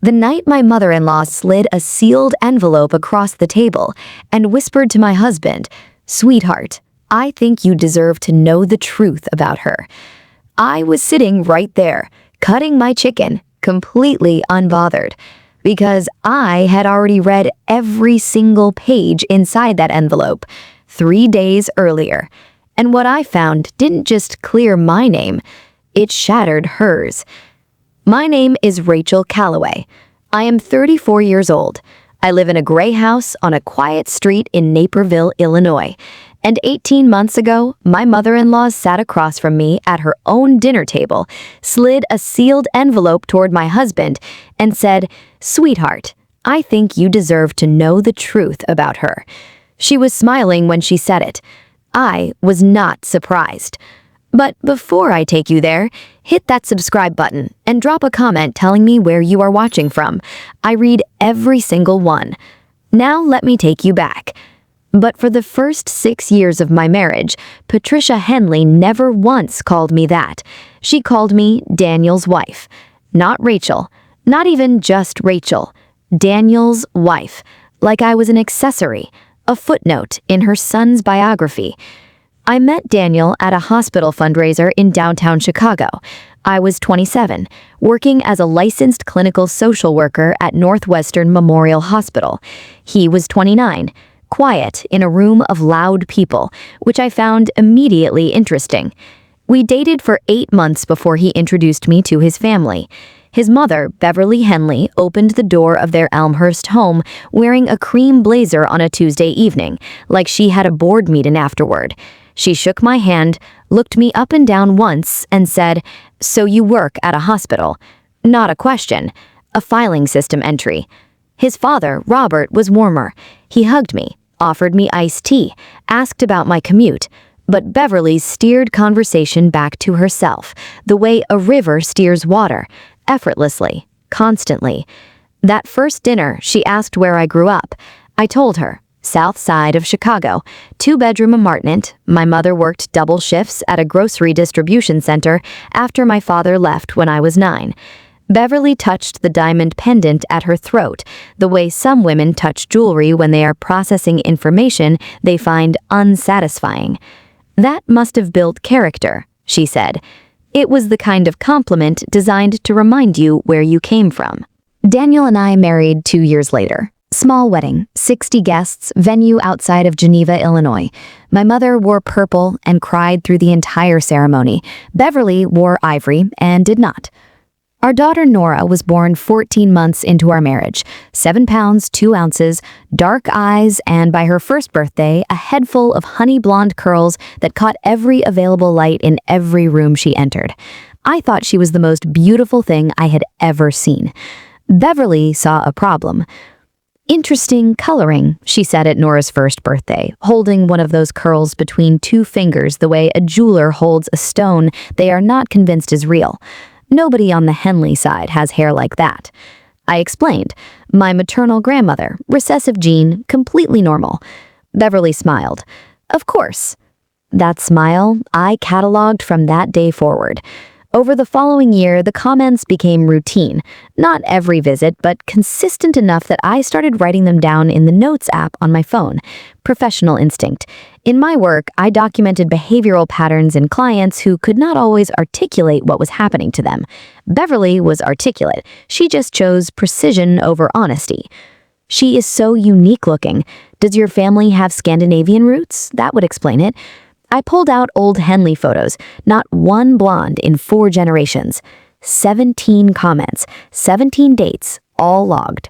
The night my mother-in-law slid a sealed envelope across the table and whispered to my husband, "Sweetheart, I think you deserve to know the truth about her." I was sitting right there, cutting my chicken, completely unbothered, because I had already read every single page inside that envelope 3 days earlier. And what I found didn't just clear my name, it shattered hers. My name is Rachel Calloway. I am 34 years old. I live in a gray house on a quiet street in Naperville, Illinois. And 18 months ago, my mother-in-law sat across from me at her own dinner table, slid a sealed envelope toward my husband, and said, "Sweetheart, I think you deserve to know the truth about her." She was smiling when she said it. I was not surprised. But before I take you there, hit that subscribe button and drop a comment telling me where you are watching from. I read every single one. Now let me take you back. But for the first 6 years of my marriage, Patricia Henley never once called me that. She called me Daniel's wife. Not Rachel. Not even just Rachel. Daniel's wife. Like I was an accessory, a footnote in her son's biography. I met Daniel at a hospital fundraiser in downtown Chicago. I was 27, working as a licensed clinical social worker at Northwestern Memorial Hospital. He was 29, quiet in a room of loud people, which I found immediately interesting. We dated for 8 months before he introduced me to his family. His mother, Beverly Henley, opened the door of their Elmhurst home wearing a cream blazer on a Tuesday evening, like she had a board meeting afterward. She shook my hand, looked me up and down once, and said, "So you work at a hospital?" Not a question, a filing system entry. His father, Robert, was warmer. He hugged me, offered me iced tea, asked about my commute, but Beverly steered conversation back to herself, the way a river steers water, effortlessly, constantly. That first dinner, she asked where I grew up. I told her. South side of Chicago, 2-bedroom apartment. My mother worked double shifts at a grocery distribution center after my father left when I was 9. Beverly touched the diamond pendant at her throat, the way some women touch jewelry when they are processing information they find unsatisfying. "That must have built character," she said. It was the kind of compliment designed to remind you where you came from. Daniel and I married 2 years later. Small wedding, 60 guests, venue outside of Geneva, Illinois. My mother wore purple and cried through the entire ceremony. Beverly wore ivory and did not. Our daughter Nora was born 14 months into our marriage, 7 pounds, 2 ounces, dark eyes, and by her first birthday, a head full of honey blonde curls that caught every available light in every room she entered. I thought she was the most beautiful thing I had ever seen. Beverly saw a problem. "Interesting coloring," she said at Nora's first birthday, holding one of those curls between 2 fingers the way a jeweler holds a stone they are not convinced is real. Nobody on the Henley side has hair like that. I explained. My maternal grandmother, recessive gene, completely normal. Beverly smiled. "Of course." That smile I cataloged from that day forward. Over the following year, the comments became routine. Not every visit, but consistent enough that I started writing them down in the Notes app on my phone. Professional instinct. In my work, I documented behavioral patterns in clients who could not always articulate what was happening to them. Beverly was articulate. She just chose precision over honesty. "She is so unique looking. Does your family have Scandinavian roots? That would explain it." I pulled out old Henley photos, not one blonde in 4 generations. 17 comments, 17 dates, all logged.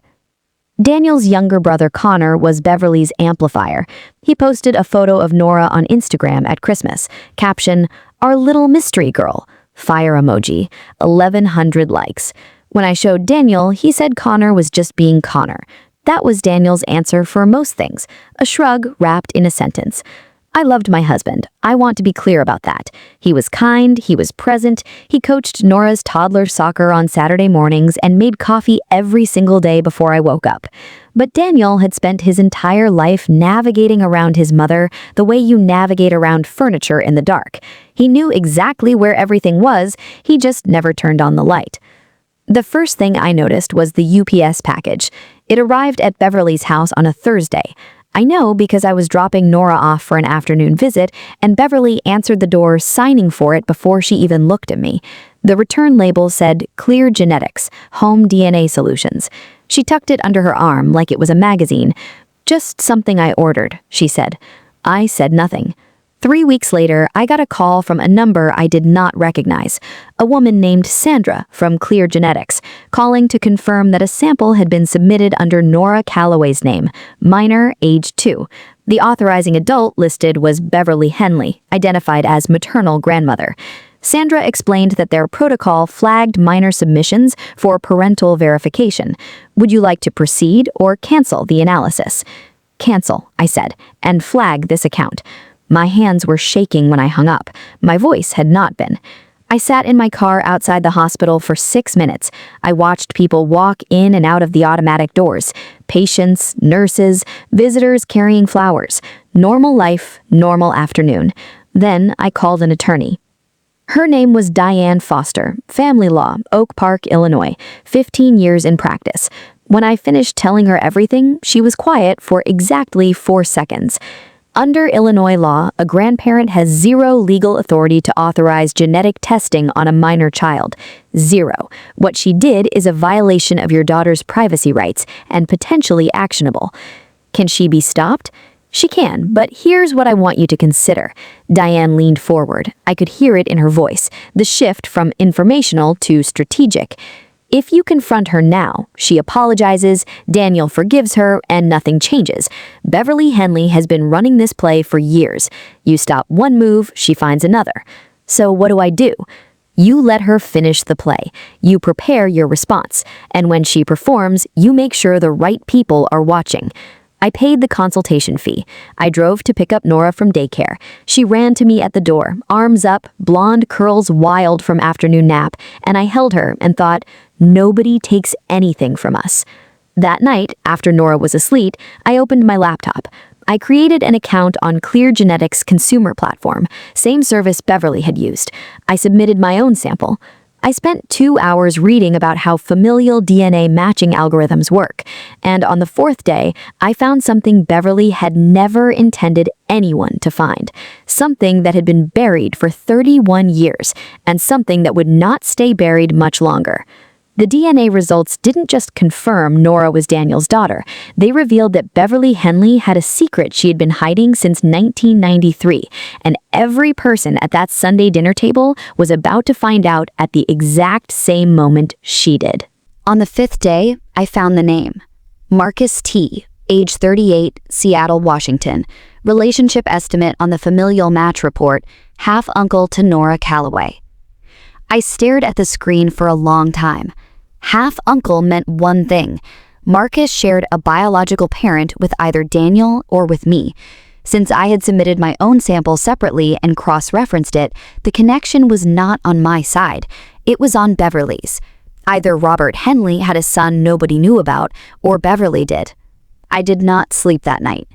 Daniel's younger brother Connor was Beverly's amplifier. He posted a photo of Nora on Instagram at Christmas. Caption, "Our little mystery girl." Fire emoji. 1,100 likes. When I showed Daniel, he said Connor was just being Connor. That was Daniel's answer for most things. A shrug wrapped in a sentence. I loved my husband. I want to be clear about that. He was kind, he was present, he coached Nora's toddler soccer on Saturday mornings and made coffee every single day before I woke up. But Daniel had spent his entire life navigating around his mother the way you navigate around furniture in the dark. He knew exactly where everything was, he just never turned on the light. The first thing I noticed was the UPS package. It arrived at Beverly's house on a Thursday. I know because I was dropping Nora off for an afternoon visit, and Beverly answered the door signing for it before she even looked at me. The return label said, "Clear Genetics, Home DNA Solutions." She tucked it under her arm like it was a magazine. "Just something I ordered," she said. I said nothing. 3 weeks later, I got a call from a number I did not recognize, a woman named Sandra from Clear Genetics, calling to confirm that a sample had been submitted under Nora Calloway's name, minor, age 2. The authorizing adult listed was Beverly Henley, identified as maternal grandmother. Sandra explained that their protocol flagged minor submissions for parental verification. "Would you like to proceed or cancel the analysis?" "Cancel," I said, "and flag this account." My hands were shaking when I hung up. My voice had not been. I sat in my car outside the hospital for 6 minutes. I watched people walk in and out of the automatic doors. Patients, nurses, visitors carrying flowers. Normal life, normal afternoon. Then I called an attorney. Her name was Diane Foster, family law, Oak Park, Illinois, 15 years in practice. When I finished telling her everything, she was quiet for exactly 4 seconds. Under Illinois law, a grandparent has zero legal authority to authorize genetic testing on a minor child. Zero. What she did is a violation of your daughter's privacy rights and potentially actionable. Can she be stopped? She can, but here's what I want you to consider. Diane leaned forward. I could hear it in her voice, the shift from informational to strategic. If you confront her now, she apologizes, Daniel forgives her, and nothing changes. Beverly Henley has been running this play for years. You stop one move, she finds another. So what do? You let her finish the play. You prepare your response. And when she performs, you make sure the right people are watching. I paid the consultation fee. I drove to pick up Nora from daycare. She ran to me at the door, arms up, blonde curls wild from afternoon nap, and I held her and thought, nobody takes anything from us. That night, after Nora was asleep, I opened my laptop. I created an account on Clear Genetics' consumer platform, same service Beverly had used. I submitted my own sample. I spent 2 hours reading about how familial DNA matching algorithms work, and on the 4th day, I found something Beverly had never intended anyone to find. Something that had been buried for 31 years, and something that would not stay buried much longer. The DNA results didn't just confirm Nora was Daniel's daughter. They revealed that Beverly Henley had a secret she had been hiding since 1993, and every person at that Sunday dinner table was about to find out at the exact same moment she did. On the 5th day, I found the name. Marcus T., age 38, Seattle, Washington. Relationship estimate on the familial match report, half-uncle to Nora Calloway. I stared at the screen for a long time. Half-uncle meant one thing. Marcus shared a biological parent with either Daniel or with me. Since I had submitted my own sample separately and cross-referenced it, the connection was not on my side. It was on Beverly's. Either Robert Henley had a son nobody knew about, or Beverly did. I did not sleep that night.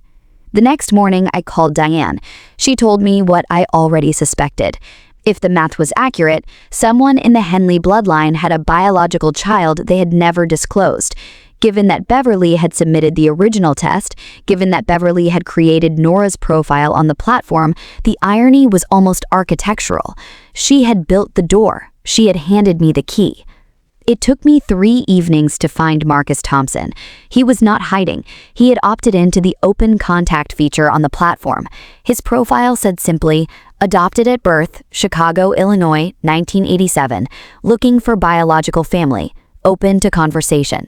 The next morning, I called Diane. She told me what I already suspected. If the math was accurate, someone in the Henley bloodline had a biological child they had never disclosed. Given that Beverly had submitted the original test, given that Beverly had created Nora's profile on the platform, the irony was almost architectural. She had built the door. She had handed me the key. It took me 3 evenings to find Marcus Thompson. He was not hiding. He had opted into the open contact feature on the platform. His profile said simply, adopted at birth, Chicago, Illinois, 1987, looking for biological family, open to conversation.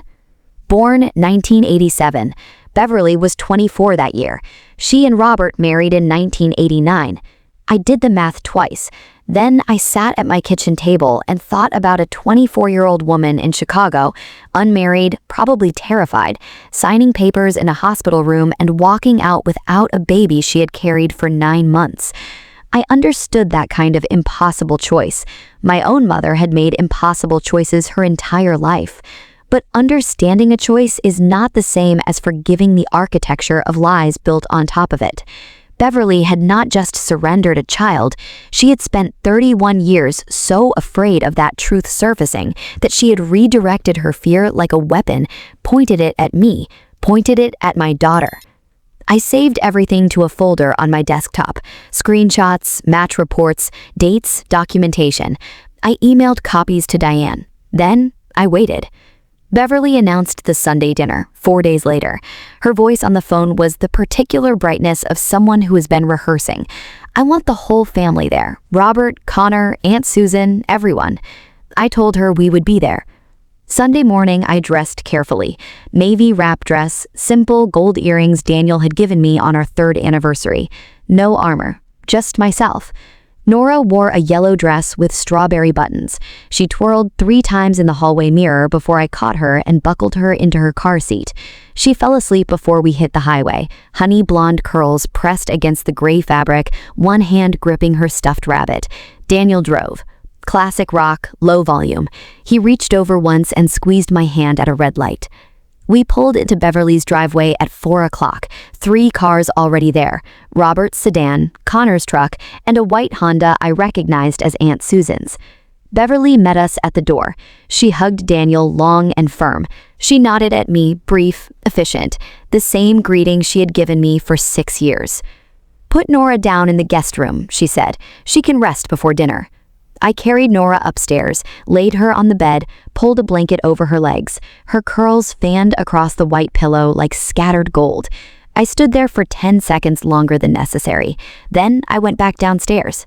Born 1987, Beverly was 24 that year. She and Robert married in 1989. I did the math twice. Then I sat at my kitchen table and thought about a 24-year-old woman in Chicago, unmarried, probably terrified, signing papers in a hospital room and walking out without a baby she had carried for 9 months. I understood that kind of impossible choice. My own mother had made impossible choices her entire life. But understanding a choice is not the same as forgiving the architecture of lies built on top of it. Beverly had not just surrendered a child, she had spent 31 years so afraid of that truth surfacing that she had redirected her fear like a weapon, pointed it at me, pointed it at my daughter. I saved everything to a folder on my desktop: screenshots, match reports, dates, documentation. I emailed copies to Diane. Then I waited. Beverly announced the Sunday dinner 4 days later. Her voice on the phone was the particular brightness of someone who has been rehearsing. I want the whole family there: Robert, Connor, Aunt Susan, everyone. I told her we would be there. Sunday morning, I dressed carefully. Navy wrap dress, simple gold earrings Daniel had given me on our 3rd anniversary. No armor, just myself. Nora wore a yellow dress with strawberry buttons. She twirled 3 times in the hallway mirror before I caught her and buckled her into her car seat. She fell asleep before we hit the highway, honey blonde curls pressed against the gray fabric, one hand gripping her stuffed rabbit. Daniel drove. Classic rock, low volume. He reached over once and squeezed my hand at a red light. We pulled into Beverly's driveway at 4 o'clock, 3 cars already there: Robert's sedan, Connor's truck, and a white Honda I recognized as Aunt Susan's. Beverly met us at the door. She hugged Daniel long and firm. She nodded at me, brief, efficient, the same greeting she had given me for 6 years. "Put Nora down in the guest room," she said. "She can rest before dinner." I carried Nora upstairs, laid her on the bed, pulled a blanket over her legs. Her curls fanned across the white pillow like scattered gold. I stood there for 10 seconds longer than necessary. Then I went back downstairs.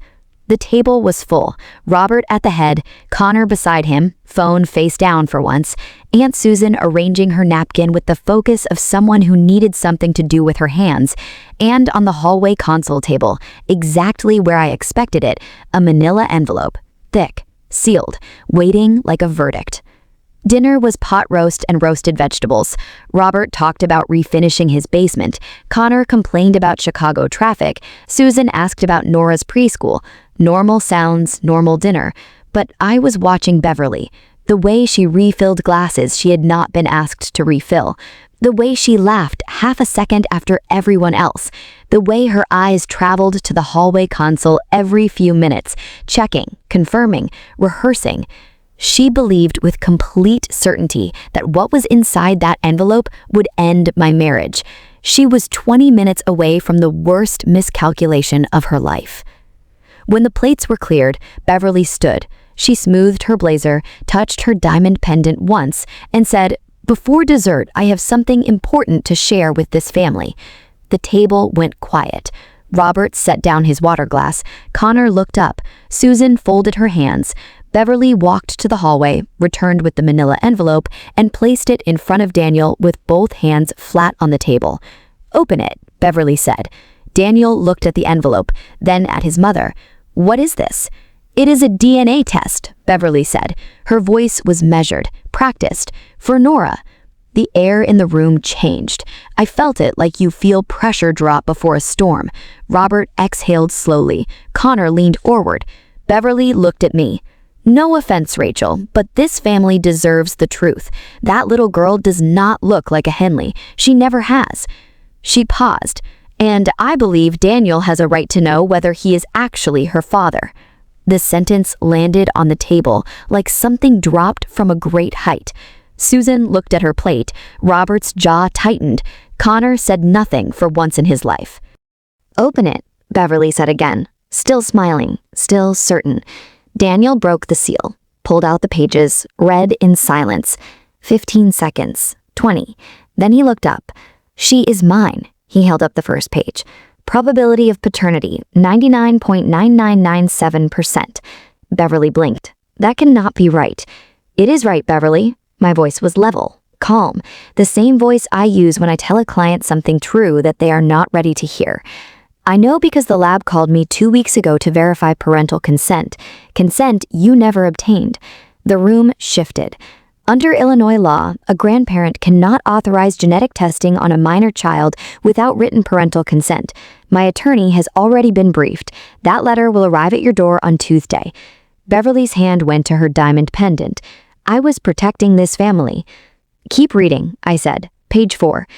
The table was full. Robert at the head, Connor beside him, phone face down for once, Aunt Susan arranging her napkin with the focus of someone who needed something to do with her hands, and on the hallway console table, exactly where I expected it, a manila envelope. Thick, sealed, waiting like a verdict. Dinner was pot roast and roasted vegetables. Robert talked about refinishing his basement. Connor complained about Chicago traffic. Susan asked about Nora's preschool. Normal sounds, normal dinner. But I was watching Beverly. The way she refilled glasses she had not been asked to refill. The way she laughed half a second after everyone else. The way her eyes traveled to the hallway console every few minutes, checking, confirming, rehearsing. She believed with complete certainty that what was inside that envelope would end my marriage. She was 20 minutes away from the worst miscalculation of her life. When the plates were cleared, Beverly stood. She smoothed her blazer, touched her diamond pendant once, and said, "Before dessert, I have something important to share with this family." The table went quiet. Robert set down his water glass. Connor looked up. Susan folded her hands. Beverly walked to the hallway, returned with the manila envelope, and placed it in front of Daniel with both hands flat on the table. "Open it," Beverly said. Daniel looked at the envelope, then at his mother. "What is this?" "It is a DNA test," Beverly said. Her voice was measured, practiced. "For Nora." The air in the room changed. I felt it like you feel pressure drop before a storm. Robert exhaled slowly. Connor leaned forward. Beverly looked at me. "No offense, Rachel, but this family deserves the truth. That little girl does not look like a Henley. She never has." She paused. "And I believe Daniel has a right to know whether he is actually her father." The sentence landed on the table like something dropped from a great height. Susan looked at her plate. Robert's jaw tightened. Connor said nothing for once in his life. "Open it," Beverly said again, still smiling, still certain. Daniel broke the seal, pulled out the pages, read in silence. 15 seconds, 20. Then he looked up. "She is mine." He held up the first page. "Probability of paternity, 99.9997%. Beverly blinked. "That cannot be right." "It is right, Beverly." My voice was level, calm, the same voice I use when I tell a client something true that they are not ready to hear. "I know because the lab called me 2 weeks ago to verify parental consent. Consent you never obtained." The room shifted. Under Illinois law, a grandparent cannot authorize genetic testing on a minor child without written parental consent. My attorney has already been briefed. That letter will arrive at your door on Tuesday. Beverly's hand went to her diamond pendant. I was protecting this family. "Keep reading," I said. Page 4.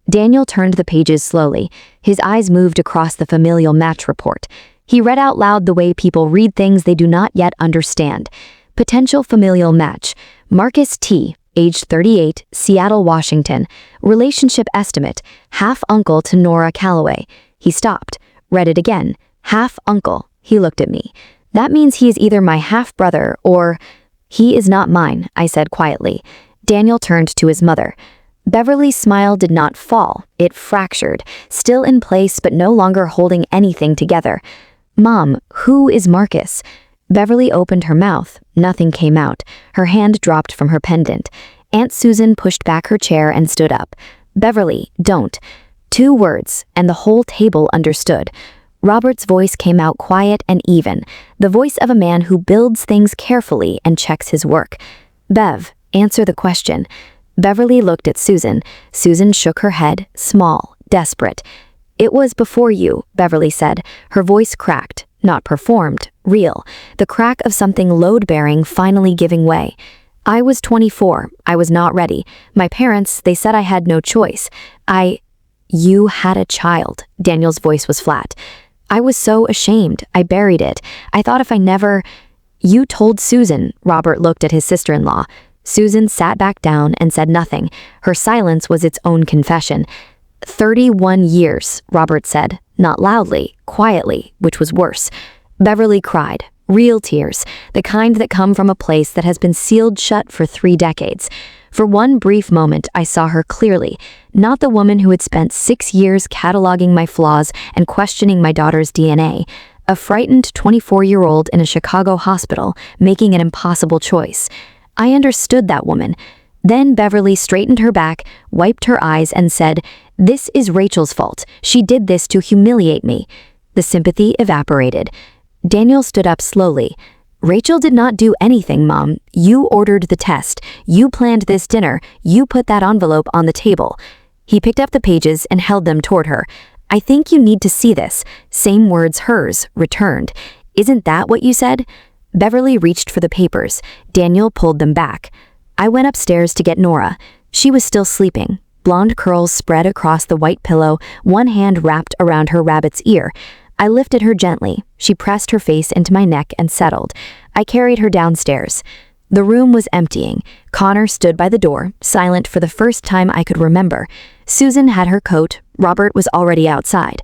Daniel turned the pages slowly. His eyes moved across the familial match report. He read out loud the way people read things they do not yet understand. Potential familial match. Marcus T., age 38, Seattle, Washington. Relationship estimate, half-uncle to Nora Calloway. He stopped. Read it again. Half-uncle. He looked at me. That means he is either my half-brother or... He is not mine, I said quietly. Daniel turned to his mother. Beverly's smile did not fall. It fractured, still in place but no longer holding anything together. Mom, who is Marcus? Beverly opened her mouth. Nothing came out. Her hand dropped from her pendant. Aunt Susan pushed back her chair and stood up. Beverly, don't. 2 words, and the whole table understood. Robert's voice came out quiet and even, the voice of a man who builds things carefully and checks his work. Bev, answer the question. Beverly looked at Susan. Susan shook her head, small, desperate. It was before you, Beverly said. Her voice cracked, not performed, real. The crack of something load-bearing finally giving way. I was 24. I was not ready. My parents, they said I had no choice. You had a child. Daniel's voice was flat. I was so ashamed. I buried it. I thought if I never... You told Susan. Robert looked at his sister-in-law. Susan sat back down and said nothing. Her silence was its own confession. 31 years, Robert said, not loudly, quietly, which was worse. Beverly cried, real tears, the kind that come from a place that has been sealed shut for 3 decades. For one brief moment, I saw her clearly, not the woman who had spent 6 years cataloging my flaws and questioning my daughter's DNA, a frightened 24-year-old in a Chicago hospital making an impossible choice. I understood that woman. Then Beverly straightened her back, wiped her eyes, and said, "This is Rachel's fault. She did this to humiliate me." The sympathy evaporated. Daniel stood up slowly. "Rachel did not do anything, Mom. You ordered the test. You planned this dinner. You put that envelope on the table." He picked up the pages and held them toward her. "I think you need to see this." Same words hers, returned. "Isn't that what you said?" Beverly reached for the papers. Daniel pulled them back. I went upstairs to get Nora. She was still sleeping. Blonde curls spread across the white pillow, one hand wrapped around her rabbit's ear. I lifted her gently. She pressed her face into my neck and settled. I carried her downstairs. The room was emptying. Connor stood by the door, silent for the first time I could remember. Susan had her coat. Robert was already outside.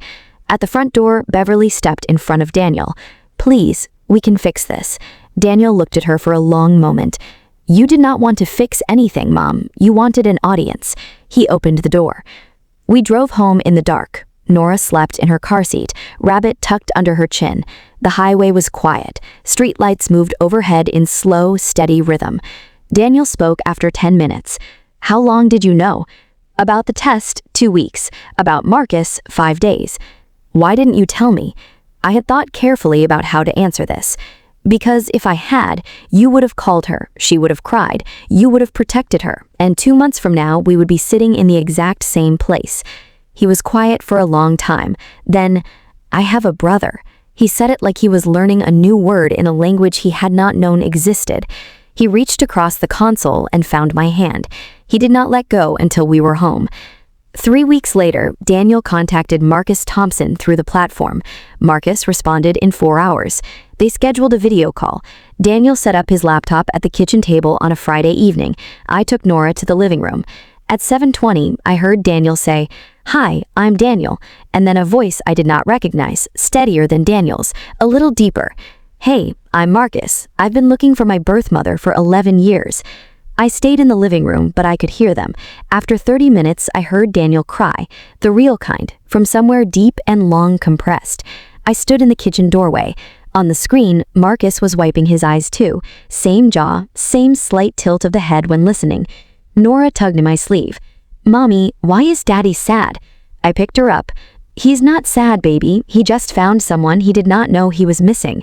At the front door, Beverly stepped in front of Daniel. "Please, we can fix this." Daniel looked at her for a long moment. "You did not want to fix anything, Mom. You wanted an audience." He opened the door. We drove home in the dark. Nora slept in her car seat, Rabbit tucked under her chin. The highway was quiet. Streetlights moved overhead in slow, steady rhythm. Daniel spoke after 10 minutes. "How long did you know?" "About the test, 2 weeks. About Marcus, 5 days." "Why didn't you tell me?" I had thought carefully about how to answer this. "Because if I had, you would have called her, she would have cried, you would have protected her, and 2 months from now we would be sitting in the exact same place." He was quiet for a long time. Then, "I have a brother." He said it like he was learning a new word in a language he had not known existed. He reached across the console and found my hand. He did not let go until we were home. 3 weeks later, Daniel contacted Marcus Thompson through the platform. Marcus responded in 4 hours. They scheduled a video call. Daniel set up his laptop at the kitchen table on a Friday evening. I took Nora to the living room. At 7:20, I heard Daniel say, "Hi, I'm Daniel," and then a voice I did not recognize, steadier than Daniel's, a little deeper. "Hey, I'm Marcus. I've been looking for my birth mother for 11 years. I stayed in the living room, but I could hear them. After 30 minutes, I heard Daniel cry, the real kind, from somewhere deep and long compressed. I stood in the kitchen doorway. On the screen, Marcus was wiping his eyes too. Same jaw, same slight tilt of the head when listening. Nora tugged at my sleeve. "Mommy, why is Daddy sad?" I picked her up. "He's not sad, baby. He just found someone he did not know he was missing."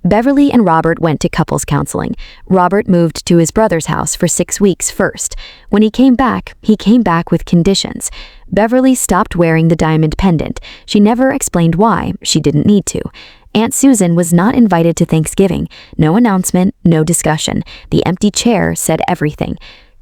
Beverly and Robert went to couples counseling. Robert moved to his brother's house for 6 weeks first. When he came back with conditions. Beverly stopped wearing the diamond pendant. She never explained why. She didn't need to. Aunt Susan was not invited to Thanksgiving. No announcement, no discussion. The empty chair said everything.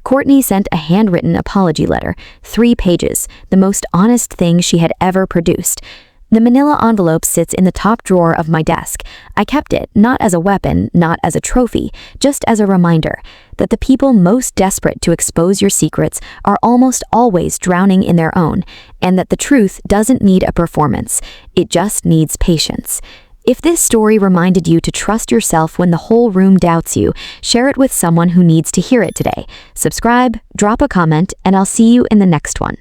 Courtney sent a handwritten apology letter, 3 pages, the most honest thing she had ever produced. The manila envelope sits in the top drawer of my desk. I kept it, not as a weapon, not as a trophy, just as a reminder that the people most desperate to expose your secrets are almost always drowning in their own, and that the truth doesn't need a performance, it just needs patience. If this story reminded you to trust yourself when the whole room doubts you, share it with someone who needs to hear it today. Subscribe, drop a comment, and I'll see you in the next one.